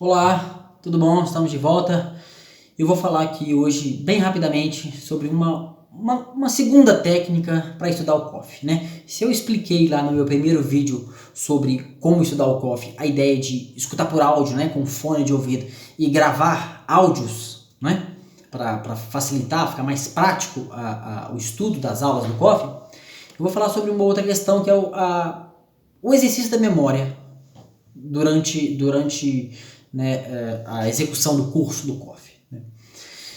Olá, tudo bom? Estamos de volta. Eu vou falar aqui hoje, bem rapidamente, sobre uma segunda técnica para estudar o COF, né? Se eu expliquei lá no meu primeiro vídeo sobre como estudar o COF, a ideia de escutar por áudio, né, com fone de ouvido e gravar áudios, né, para facilitar, ficar mais prático o estudo das aulas do COF, eu vou falar sobre uma outra questão que é o exercício da memória durante né, a execução do curso do COF. Né?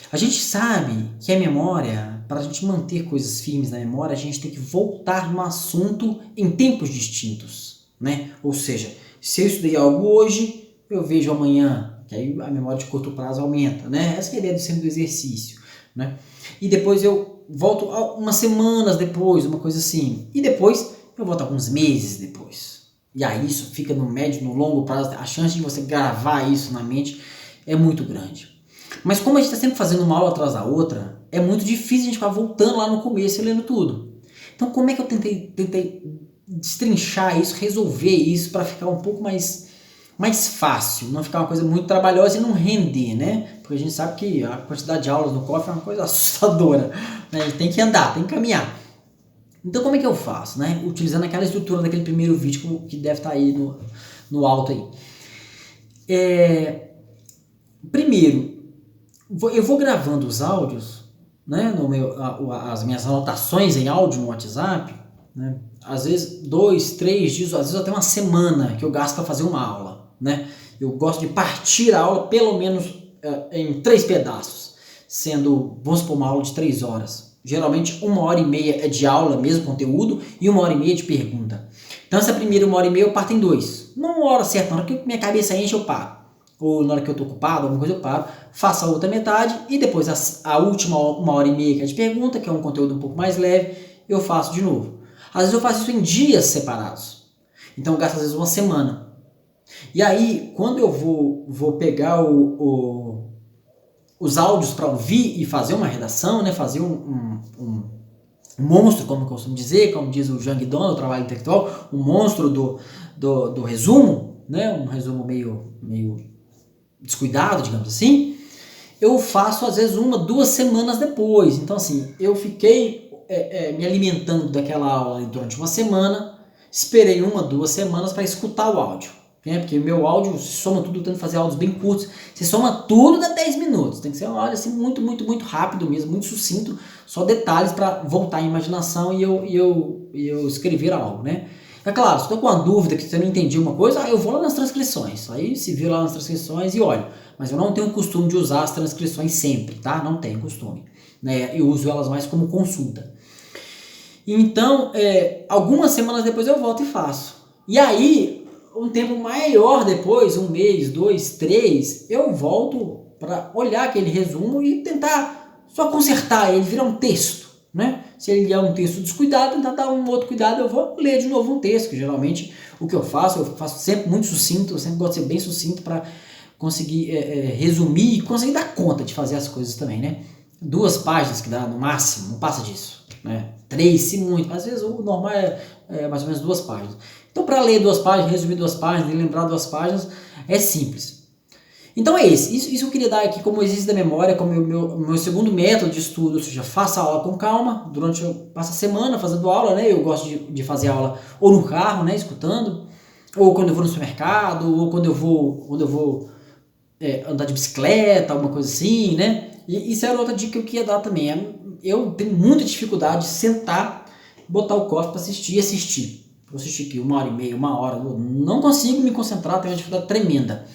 A gente sabe que a memória, para a gente manter coisas firmes na memória, a gente tem que voltar no assunto em tempos distintos. Né? Ou seja, se eu estudei algo hoje, eu vejo amanhã, que aí a memória de curto prazo aumenta. Né? Essa é a ideia sempre do exercício. Né? E depois eu volto umas semanas depois, uma coisa assim. E depois eu volto alguns meses depois. E aí isso fica no médio, no longo prazo, a chance de você gravar isso na mente é muito grande. Mas como a gente está sempre fazendo uma aula atrás da outra, é muito difícil a gente ficar voltando lá no começo e lendo tudo. Então como é que eu tentei destrinchar isso, resolver isso para ficar um pouco mais fácil, não ficar uma coisa muito trabalhosa e não render, né? Porque a gente sabe que a quantidade de aulas no COF é uma coisa assustadora, né? A gente tem que andar, tem que caminhar. Então como é que eu faço, né? Utilizando aquela estrutura daquele primeiro vídeo que deve estar aí no alto aí. Primeiro, eu vou gravando os áudios, né? As minhas anotações em áudio no WhatsApp, né? Às vezes 2, 3 dias, às vezes até uma semana que eu gasto para fazer uma aula, né? Eu gosto de partir a aula pelo menos em 3 pedaços, sendo, vamos supor, uma aula de 3 horas. Geralmente 1h30 é de aula, mesmo conteúdo, e 1h30 de pergunta. Então essa primeira 1h30 eu parto em 2. Não uma hora certa, na hora que minha cabeça enche eu paro. Ou na hora que eu estou ocupado, alguma coisa eu paro, faço a outra metade, e depois a última 1h30 que é de pergunta, que é um conteúdo um pouco mais leve, eu faço de novo. Às vezes eu faço isso em dias separados. Então eu gasto às vezes uma semana. E aí, quando eu vou pegar os áudios para ouvir e fazer uma redação, né, fazer um monstro, como eu costumo dizer, como diz o Jung Dono, o trabalho intelectual, um monstro do resumo, né, um resumo meio descuidado, digamos assim, eu faço às vezes 1, 2 semanas depois. Então assim, eu fiquei me alimentando daquela aula durante uma semana, esperei 1, 2 semanas para escutar o áudio. Porque o meu áudio, se soma tudo, tentando fazer áudios bem curtos, se soma tudo dá 10 minutos, tem que ser um áudio assim muito rápido mesmo, muito sucinto, só detalhes para voltar à imaginação e eu escrever algo, né? É claro, se estou com uma dúvida, que você não entendi uma coisa, eu vou lá nas transcrições, aí se vê lá nas transcrições e olho, mas eu não tenho o costume de usar as transcrições sempre, tá? Não tenho costume, né? Eu uso elas mais como consulta. Então, algumas semanas depois eu volto e faço. E aí, um tempo maior depois, 1 mês, 2, 3, eu volto para olhar aquele resumo e tentar só consertar ele, virar um texto, né? Se ele é um texto descuidado, tentar dar um outro cuidado, eu vou ler de novo um texto, que geralmente o que eu faço sempre muito sucinto, eu sempre gosto de ser bem sucinto para conseguir resumir e conseguir dar conta de fazer as coisas também, né? 2 páginas que dá no máximo, não passa disso, né? 3 se muito, mas às vezes o normal é mais ou menos 2 páginas. Então, para ler 2 páginas, resumir 2 páginas e lembrar 2 páginas, é simples. Então é isso eu queria dar aqui como exercício da memória, como meu segundo método de estudo, ou seja, faça a aula com calma, passo a semana fazendo aula, né? Eu gosto de fazer aula ou no carro, né, escutando, ou quando eu vou no supermercado, ou quando eu vou andar de bicicleta, alguma coisa assim, né? E isso era outra dica que eu queria dar também. Eu tenho muita dificuldade de sentar, botar o COF para assistir. Vou assistir aqui 1h30, 1 hora, não consigo me concentrar, tenho uma dificuldade tremenda.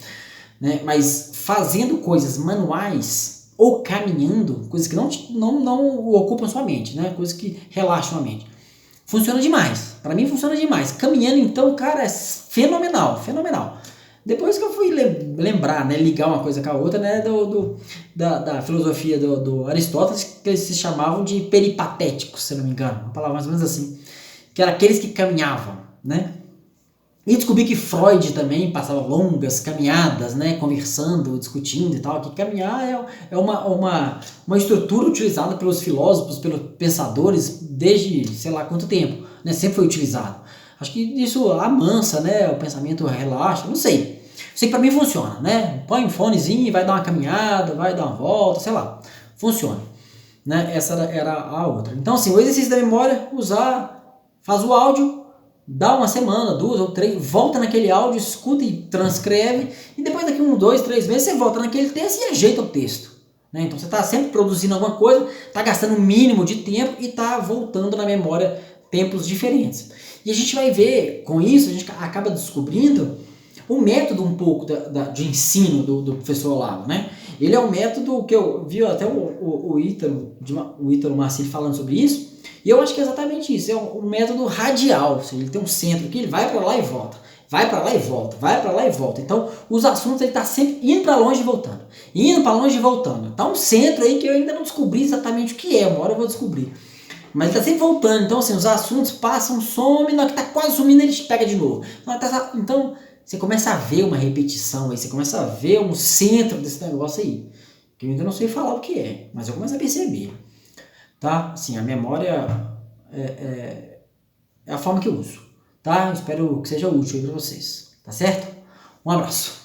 Né? Mas fazendo coisas manuais ou caminhando, coisas que não ocupam sua mente, né? Coisas que relaxam a mente. Funciona demais, para mim funciona demais. Caminhando então, cara, é fenomenal. Depois que eu fui lembrar, né, ligar uma coisa com a outra, né, da filosofia do Aristóteles, que eles se chamavam de peripatéticos, se não me engano, uma palavra mais ou menos assim, que eram aqueles que caminhavam, né? E descobri que Freud também passava longas caminhadas, né, conversando, discutindo e tal, que caminhar é uma estrutura utilizada pelos filósofos, pelos pensadores desde sei lá quanto tempo, né, sempre foi utilizado. Acho que isso amansa, né, o pensamento relaxa, não sei. Sei que para mim funciona, né? Põe um fonezinho e vai dar uma caminhada, vai dar uma volta, sei lá. Funciona. Né? Essa era a outra. Então, assim, o exercício da memória, faz o áudio, dá uma semana, 2 ou 3, volta naquele áudio, escuta e transcreve, e depois daqui 1, 2, 3 meses você volta naquele texto e ajeita o texto. Né? Então você está sempre produzindo alguma coisa, está gastando o mínimo de tempo e está voltando na memória tempos diferentes. E a gente vai ver, com isso, a gente acaba descobrindo o método um pouco de ensino do professor Olavo, né? Ele é um método que eu vi até o Ítalo Marcilli falando sobre isso, e eu acho que é exatamente isso, é um método radial, ou seja, ele tem um centro aqui, ele vai para lá e volta, vai para lá e volta, vai para lá e volta. Então, os assuntos ele está sempre indo para longe e voltando, indo para longe e voltando. Tá um centro aí que eu ainda não descobri exatamente o que é, uma hora eu vou descobrir. Mas ele está sempre voltando, então assim, os assuntos passam, somem, na hora que está quase sumindo ele pega de novo. Então você começa a ver uma repetição aí, você começa a ver um centro desse negócio aí, que eu ainda não sei falar o que é, mas eu começo a perceber, tá? Assim, a memória é a forma que eu uso, tá? Espero que seja útil aí para vocês, tá certo? Um abraço.